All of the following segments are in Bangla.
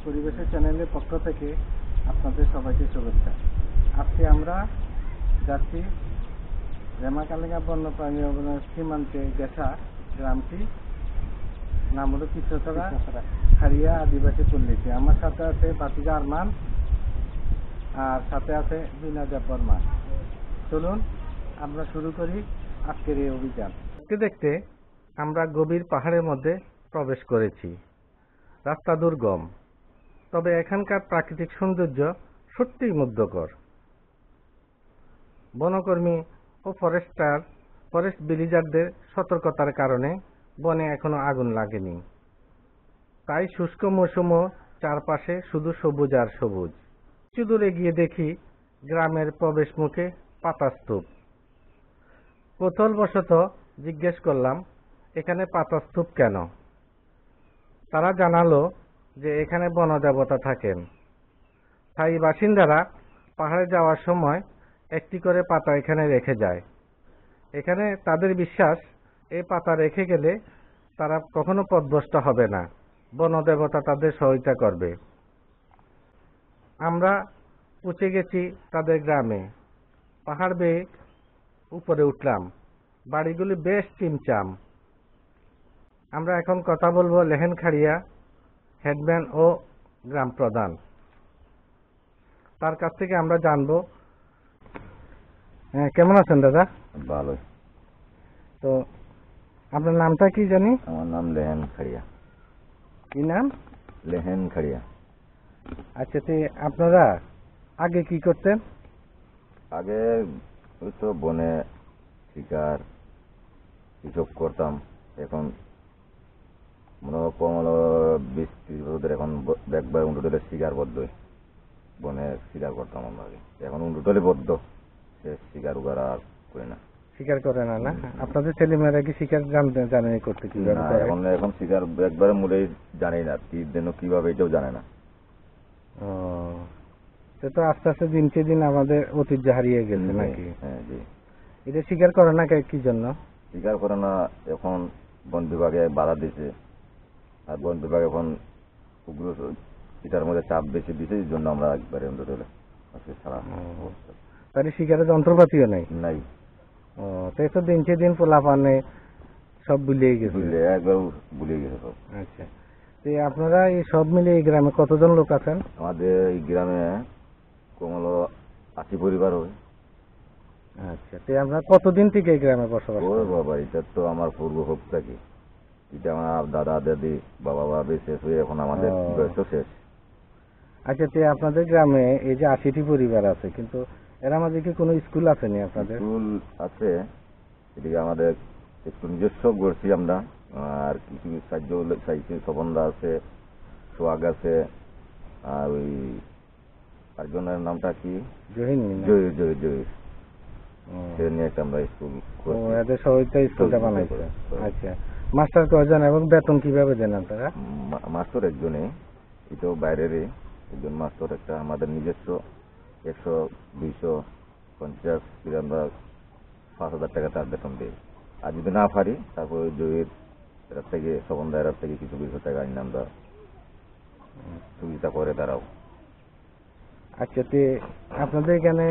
পরিবেশের চ্যানেলের পক্ষ থেকে আপনাদের সবাইকে শুভেচ্ছা। আজকে আমরা যাচ্ছি রেমাকালেঙ্গা বন্যপ্রাণী অভয়ারণ্য সীমান্তে গেছা গ্রামটি নাম হলো কৃষ্ণচড়া খাড়িয়া আদিবাসী পল্লীতে। আমার সাথে আছে বাতিজা আরমান আর সাথে আছে বিনা বর্মা। চলুন আমরা শুরু করি আজকের এই অভিযান। দেখতে দেখতে আমরা গভীর পাহাড়ের মধ্যে প্রবেশ করেছি। রাস্তা দুর্গম, তবে এখানকার প্রাকৃতিক সৌন্দর্য সত্যিই মুগ্ধকর। বনকর্মী ও ফরেস্ট ভিলেজারদের সতর্কতার কারণে বনে এখনো আগুন লাগেনি, তাই শুষ্ক মৌসুমও চারপাশে শুধু সবুজ আর সবুজ। কিছু দূরে গিয়ে দেখি গ্রামের প্রবেশ মুখে পাতা স্তূপ। কৌতূহলবশত জিজ্ঞেস করলাম, এখানে পাতা স্তূপ কেন? তারা জানালো যে এখানে বনদেবতা থাকেন। স্থায়ী বাসিন্দারা পাহাড়ে যাওয়ার সময় একটি করে পাতা এখানে রেখে যায়। এখানে তাদের বিশ্বাস, এই পাতা রেখে গেলে তারা কখনো পথভ্রষ্ট হবে না, বনদেবতা তাদের সহায়তা করবে। আমরা পৌঁছে গেছি তাদের গ্রামে। পাহাড় বেয়ে উপরে উঠলাম। বাড়িগুলি বেশ চিমচাম। আমরা এখন কথা বলবো লেহেন খাড়িয়া হেডম্যান ও গ্রাম প্রধান। তার কাছ থেকে আমরা জানবো। কেমন আছেন দাদা? ভালো। তো আপনার নামটা কি জানি? আমার নাম লেহেন খাড়িয়া। কি নাম? লেহেন খাড়িয়া। আচ্ছা, তো আপনারা আগে কি করতেন? আগে ওই তো বনে শিকার এসব করতাম। এখন মনে হয় কম হলো 20-30 বছর এখন একবার উন্ডুটলে শিকার বদ্ধ, বনে শিকার করতাম আমরা আগে। এখন উন্ডুটলে বদ্ধ, সে শিকার উগার আর করি না। শিকার করে না? না, আপনাদের ছেলেমেয়েরা কি শিকার জানেনি করতে? কি এখন শিকার একবারে মূলেই জানি না, তীর যেন কিভাবে এটাও জানে না। সে তো আস্তে আস্তে দিনকে দিন আমাদের ঐতিহ্য হারিয়ে গেছে নাকি? হ্যাঁ জি। এটা শিকার করে না কি জন্য? শিকার করে না, এখন বন বিভাগে বাধা দিছে। আর বন বিভাগ এখন উগ্র এটার মধ্যে চাপ বেশি দিছে, এই জন্য আমরা একবারে ছাড়া। তাহলে শিকারের যন্ত্রপাতিও নেই? নাই। তাই তো দিনকে দিন পোলাপানে সব ভুলিয়ে গেছে। একবার ভুলিয়ে গেছে সব। আচ্ছা, তো আপনারা এই সব মিলে এই গ্রামে কতজন লোক আছেন? আমাদের এই গ্রামে কম হলো 80 পরিবার হবে। আচ্ছা, তো আমরা কতদিন থেকে এই গ্রামে বসবাস করি? বাবা, এটা তো আমার পূর্ব হোক থাকি। এটা আমার দাদা দাদি বাবা বাবা শেষ হয়ে এখন আমাদের বয়স শেষ। আচ্ছা, তো আপনাদের গ্রামে এই যে 80টি পরিবার আছে, কিন্তু এর মাঝে কি কোনো স্কুল আছে নি আপনাদের? স্কুল আছে, এদিকে আমাদের একটু নিজস্ব করছি আমরা। আর কিছু সাহায্য সবন্দা আছে, সোয়াগ আছে, আর ওই আরেকজনের নামটা কি, জহির সে নিয়ে একটা আমরা স্কুল করছি। এদের সহায়তা স্কুলটা বানাইছে। আচ্ছা, মাস্টার কয়জন এবং বেতন কিভাবে দেন আপনারা? মাস্টার একজনে, এটাও বাইরেরই একজন মাস্টার একটা। আমাদের নিজস্ব 100, 200, 50 আমরা 5,000 টাকা তার বেতন দিই। আর যদি না পারি তারপর জহির এর থেকে সবন্দা এর থেকে কিছু 200 টাকা আইন আমরা সুবিধা করে দাঁড়াও। আচ্ছা, তো আপনাদের এখানে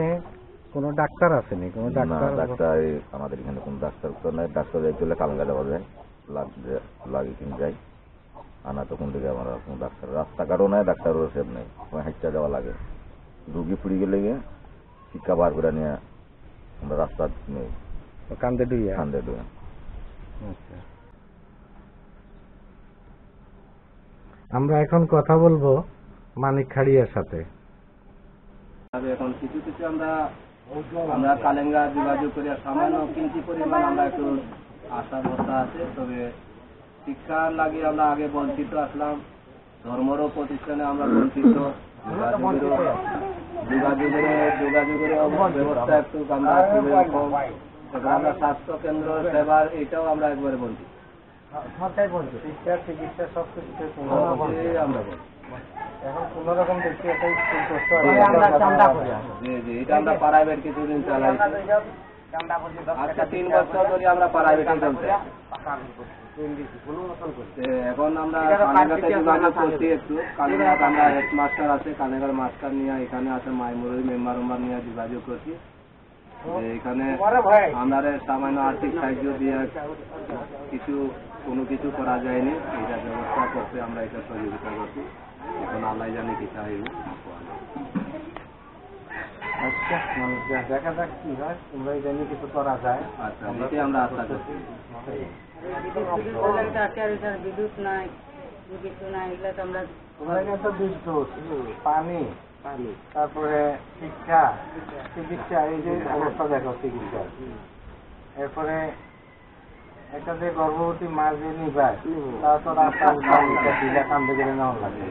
কোনো ডাক্তার আসেনি? কোনো ডাক্তার আমাদের এখানে কোনো ডাক্তার তো নাই। ডাক্তার চলে কালঙ্গা যাওয়া যায়, লাগে কিনে যাই। আনা তখন থেকে আমার কোনো ডাক্তার, রাস্তাঘাটও নাই, ডাক্তারও সেব নেই, হাঁটতে যাওয়া লাগে। রুগী ফুড়ি গেলে গিয়ে শিক্ষা বার করে নিয়ে আমরা রাস্তা নেই, কান্দে ডুইয়া। আচ্ছা, আমরা এখন কথা বলবো মানিক খাড়িয়ার সাথে। এখন কিছু কিছু আমরা কালেঙ্গা যোগাযোগ করি, সামান্য কিঞ্চি পরিমাণ আমরা একটু আশা ভরসা আছে। তবে শিক্ষার লাগে আমরা আগে বঞ্চিত আসলাম, ধর্মরও প্রতিষ্ঠানে আমরা বঞ্চিত, যোগাযোগের ব্যবস্থা একটু আমরা খুবই কম। আমরা স্বাস্থ্য কেন্দ্র সেবার এটাও আমরা একবারে বঞ্চিত। শিক্ষা চিকিৎসা সবকিছু আমরা বলি এখন কোন রকম দেখছি একটা স্কুল করতে এটা আমরা প্রাইভেট কিছুদিন চালাইছি। আজকে 3 বছর ধরে আমরা প্রাইভেটে চলছে। এখন আমরা কালেঙ্গাতে যোগাযোগ করছি একটু, কালেঙ্গাতে আমরা হেডমাস্টার আছে, কালেঙ্গার মাস্টার নিয়ে এখানে আছে মাইমুরি মেম্বার নিয়ে যোগাযোগ করছি। এখানে আমাদের সামান্য আর্থিক সাহায্য দিয়ে কোনো কিছু করা যায়নি, এটা ব্যবস্থা করতে আমরা এটা সহযোগিতা করছি। এখন আল্লাহ জানি কি চাইব। আচ্ছা, দেখা যাক কি হয়, তোমরা এটা নিয়ে কিছু করা যায়। আচ্ছা, এটাই আমরা আশা করছি। বিদ্যুৎ নাই, কিছু নাই, এগুলো তো আমরা তোমরা কিন্তু বিদ্যুৎ, পানি, তারপরে শিক্ষা, চিকিৎসা, এই যে অবস্থা দেখো চিকিৎসা, এরপরে একটা যে গর্ভবতী মা যে নিবায় তারা তো রাস্তা দিলে কান্দে গেলে নেওয়া লাগে।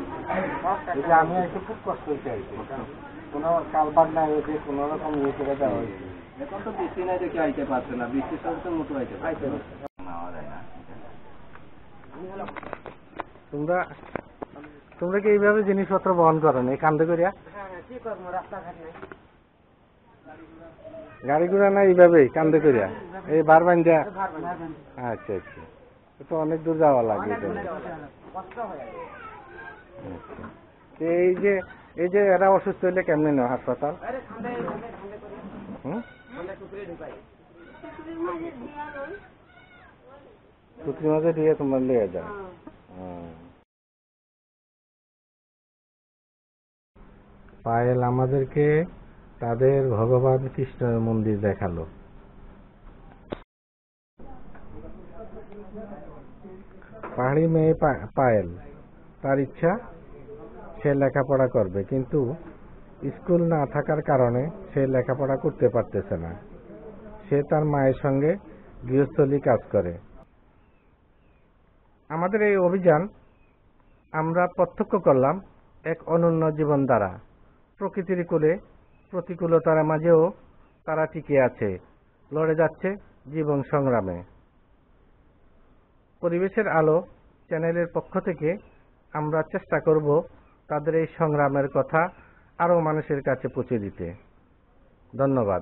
এই যে আমি একটু খুব কষ্ট হয়েছে আর কি, কোনো কালবার নাই হয়েছে, কোনো রকম ইয়ে করে দেওয়া হয়েছে। এখন তো বৃষ্টি নাই দেখে আইতে পারছে না, বৃষ্টির সঙ্গে তো মতো আইতে পারছে না। তোমরা কি এইভাবে জিনিসপত্র বহন করো না এই কান্দে করিয়া? কি করবো, রাস্তাঘাট নেই। গাড়ি ঘোড়া না এইভাবেই কান্দে করিয়া এই বার বান্ধা? আচ্ছা আচ্ছা, তো অনেক দূর যাওয়া লাগে। কষ্ট হয়ে তো এই যে এরা অসুস্থ হইলে কেমনে নেওয়া হাসপাতাল? পুত্রী মাঝে দিয়ে তোমার লিয়ে যায়। পায়েল আমাদেরকে তাদের ভগবান কৃষ্ণের মন্দির দেখালো। পাহাড়ি মেয়ে পায়েল, তার ইচ্ছা সে লেখাপড়া করবে, কিন্তু স্কুল না থাকার কারণে সে লেখাপড়া করতে পারতেছে না। সে তার মায়ের সঙ্গে গৃহস্থলী কাজ করে। আমাদের এই অভিযান আমরা প্রত্যক্ষ করলাম এক অনন্য জীবনধারা। প্রকৃতির কোলে প্রতিকূলতার মাঝেও তারা টিকে আছে, লড়ে যাচ্ছে জীবন সংগ্রামে। পরিবেশের আলো চ্যানেলের পক্ষ থেকে আমরা চেষ্টা করব তাদের এই সংগ্রামের কথা আরও মানুষের কাছে পৌঁছে দিতে। ধন্যবাদ।